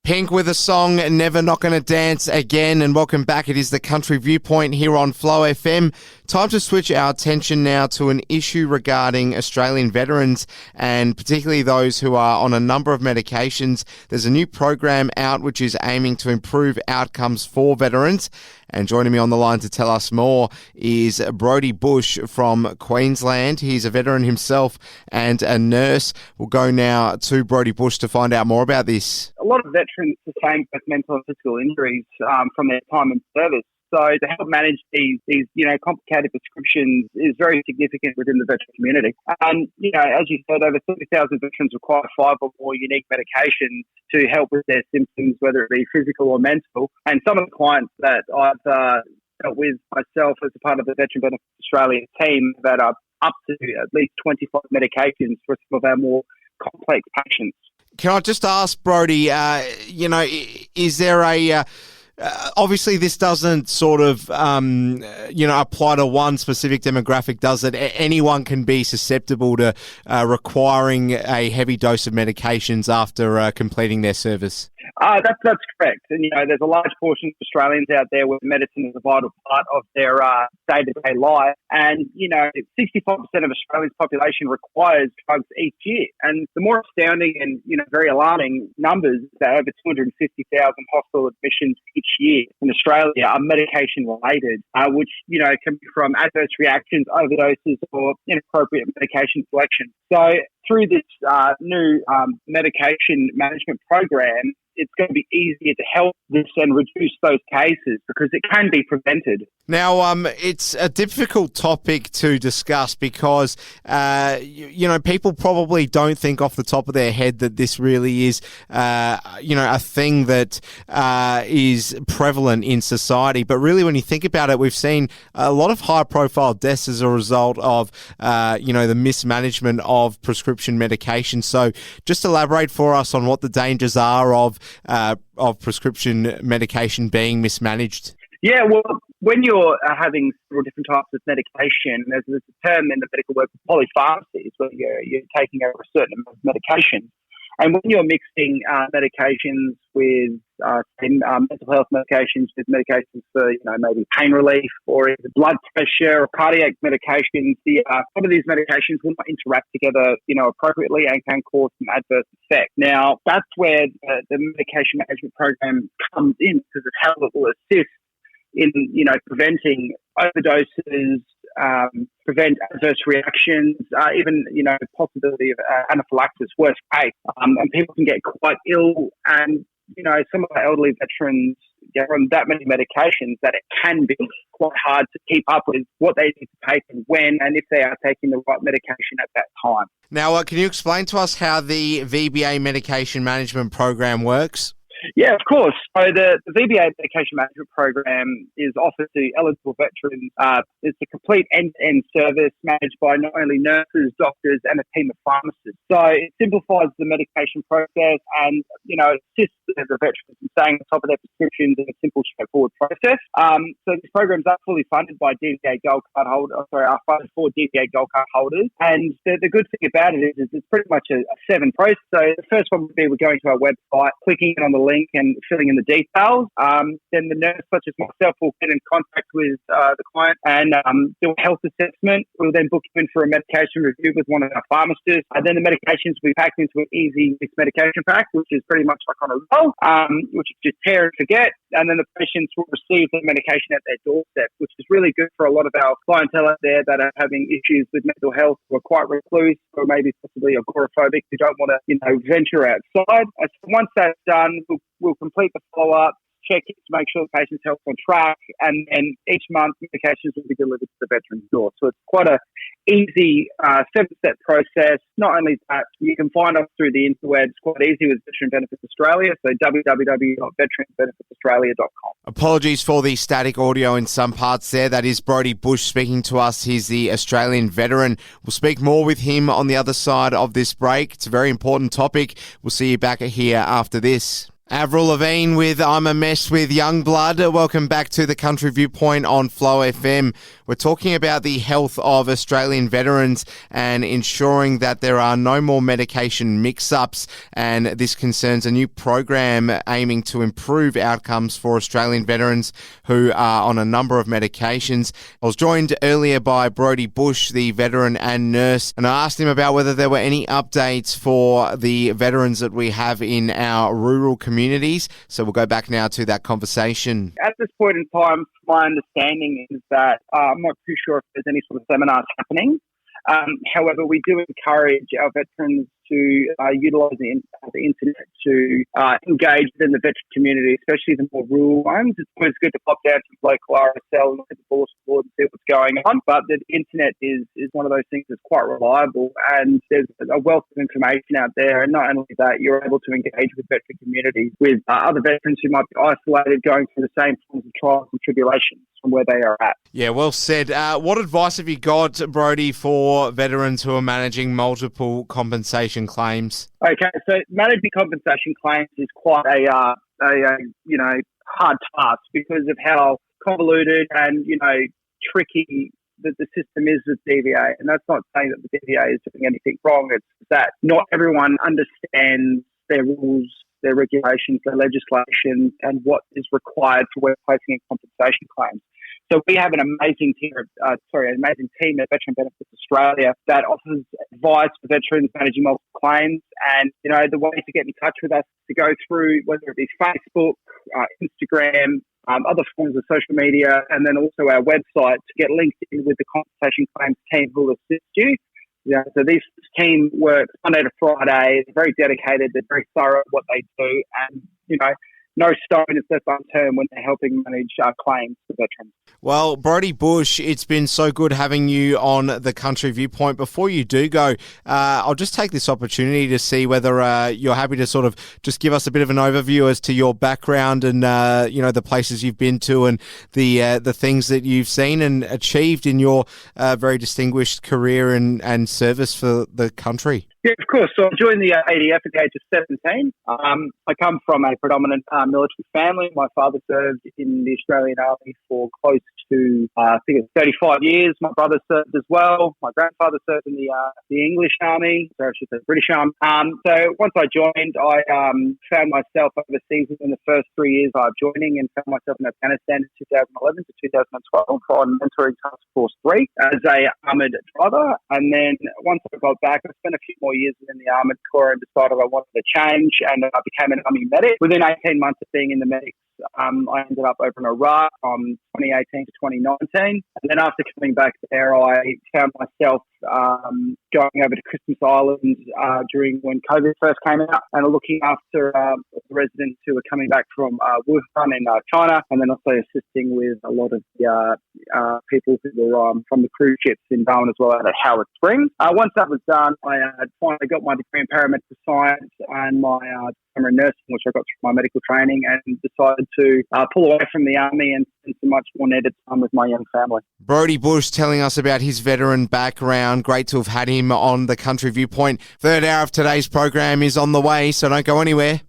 Pink with a song, Never Not Gonna Dance Again, and welcome back. It is the Country Viewpoint here on Flow FM. Time to switch our attention now to an issue regarding Australian veterans and particularly those who are on a number of medications. There's a new program out which is aiming to improve outcomes for veterans. And joining me on the line to tell us more is Brodie Bush from Queensland. He's a veteran himself and a nurse. We'll go now to Brodie Bush to find out more about this. A lot of veterans sustain both mental and physical injuries from their time in service. So to help manage these complicated prescriptions is very significant within the veteran community. And, as you said, over 30,000 veterans require 5 or more unique medications to help with their symptoms, whether it be physical or mental. And some of the clients that I've dealt with myself as a part of the Veteran Benefits Australia team that are up to at least 25 medications for some of our more complex patients. Can I just ask, Brodie, is there a... obviously, this doesn't sort of, apply to one specific demographic, does it? Anyone can be susceptible to requiring a heavy dose of medications after completing their service. That's correct. And, there's a large portion of Australians out there where medicine is a vital part of their day-to-day life. And, 65% of Australia's population requires drugs each year. And the more astounding and, very alarming numbers that over 250,000 hospital admissions each year in Australia are medication-related, which, can be from adverse reactions, overdoses, or inappropriate medication selection. So through this new medication management program, it's going to be easier to help this and reduce those cases because it can be prevented. Now, it's a difficult topic to discuss because, people probably don't think off the top of their head that this really is, a thing that is prevalent in society. But really, when you think about it, we've seen a lot of high-profile deaths as a result of, the mismanagement of prescription medication. So just elaborate for us on what the dangers are of prescription medication being mismanaged. Yeah, well, when you're having several different types of medication, there's a term in the medical world called polypharmacy, where you're taking over a certain amount of medication. And when you're mixing medications with mental health medications with medications for, maybe pain relief or either blood pressure or cardiac medications, some of these medications will not interact together, appropriately and can cause some adverse effect. Now, that's where the medication management program comes in because of how it will assist in, preventing overdoses, prevent adverse reactions, even, the possibility of anaphylaxis, worst case. And people can get quite ill and, some of our elderly veterans get on that many medications that it can be quite hard to keep up with what they need to take and when, and if they are taking the right medication at that time. Now, can you explain to us how the VBA medication management program works? Yeah, of course. So the VBA medication management program is offered to eligible veterans. It's a complete end-to-end service managed by not only nurses, doctors, and a team of pharmacists. So it simplifies the medication process and, assists the veterans in staying on top of their prescriptions in a simple, straightforward process. So these programs are fully funded by DVA Gold Card holders, are funded for DVA Gold Card holders. And the good thing about it is it's pretty much a 7 process. So the first one would be we're going to our website, clicking on the link and filling in the details. Then the nurse, such as myself, will get in contact with the client and do a health assessment. We'll then book you in for a medication review with one of our pharmacists. And then the medications will be packed into an easy mixed medication pack, which is pretty much like on a roll, which is just tear and forget. And then the patients will receive the medication at their doorstep, which is really good for a lot of our clientele out there that are having issues with mental health, who are quite recluse, or maybe possibly agoraphobic, who don't want to, venture outside. And so once that's done, we'll complete the follow-up, check it to make sure the patient's health on track, and each month medications will be delivered to the veteran's door. So it's quite a easy 7-step process. Not only that, you can find us through the interwebs quite easy with Veteran Benefits Australia, so www.veteranbenefitsaustralia.com. Apologies for the static audio in some parts there. That is Brodie Bush speaking to us. He's the Australian veteran. We'll speak more with him on the other side of this break. It's a very important topic. We'll see you back here after this. Avril Lavigne with I'm a Mess with Youngblood. Welcome back to the Country Viewpoint on Flow FM. We're talking about the health of Australian veterans and ensuring that there are no more medication mix-ups, and this concerns a new program aiming to improve outcomes for Australian veterans who are on a number of medications. I was joined earlier by Brodie Bush, the veteran and nurse, and I asked him about whether there were any updates for the veterans that we have in our rural communities. So we'll go back now to that conversation. At this point in time, my understanding is that I'm not too sure if there's any sort of seminars happening. However, we do encourage our veterans to utilise the internet to engage within the veteran community, especially the more rural ones. It's always good to pop down to the local RSL and look at the bulletin board and see what's going on. But the internet is one of those things that's quite reliable, and there's a wealth of information out there. And not only that, you're able to engage with veteran communities, with other veterans who might be isolated, going through the same forms of trials and tribulations from where they are at. Yeah, well said. What advice have you got, Brodie, for veterans who are managing multiple compensation claims? Okay, so managing compensation claims is quite a hard task because of how convoluted and tricky the system is with DVA. And that's not saying that the DVA is doing anything wrong. It's that not everyone understands their rules, their regulations, their legislation, and what is required for workplacing and compensation claims. So we have an amazing team at Veteran Benefits Australia that offers advice for veterans managing multiple claims. And, the way to get in touch with us is to go through, whether it be Facebook, Instagram, other forms of social media, and then also our website to get linked in with the compensation claims team who will assist you. So this team works Monday to Friday. They're very dedicated. They're very thorough at what they do. And, no stone is left unturned when they're helping manage claims for veterans. Well, Brodie Bush, it's been so good having you on the Country Viewpoint. Before you do go, I'll just take this opportunity to see whether you're happy to sort of just give us a bit of an overview as to your background and, the places you've been to and the things that you've seen and achieved in your very distinguished career and service for the country. Yeah, of course. So I joined the ADF at the age of 17. I come from a predominant military family. My father served in the Australian Army for close to, 35 years. My brother served as well. My grandfather served in the English Army, or I should say British Army. So once I joined, I found myself overseas within the first 3 years of joining, and found myself in Afghanistan in 2011 to 2012 on mentoring Task Force 3 as a armoured driver. And then once I got back, I spent a few more years in the Armoured Corps and decided I wanted to change, and I became an Army medic. Within 18 months of being in the medics, I ended up over in Iraq from 2018 to 2019. And then after coming back there, I found myself going over to Christmas Island during when COVID first came out, and looking after the residents who were coming back from Wuhan in China, and then also assisting with a lot of the people who were from the cruise ships in Darwin as well out at Howard Springs. Once that was done, I finally got my degree in paramedical science and my diploma in nursing, which I got through my medical training, and decided to pull away from the Army and spend some much more needed time with my young family. Brodie Bush telling us about his veteran background. Great to have had him on the Country Viewpoint. Third hour of today's program is on the way, so don't go anywhere.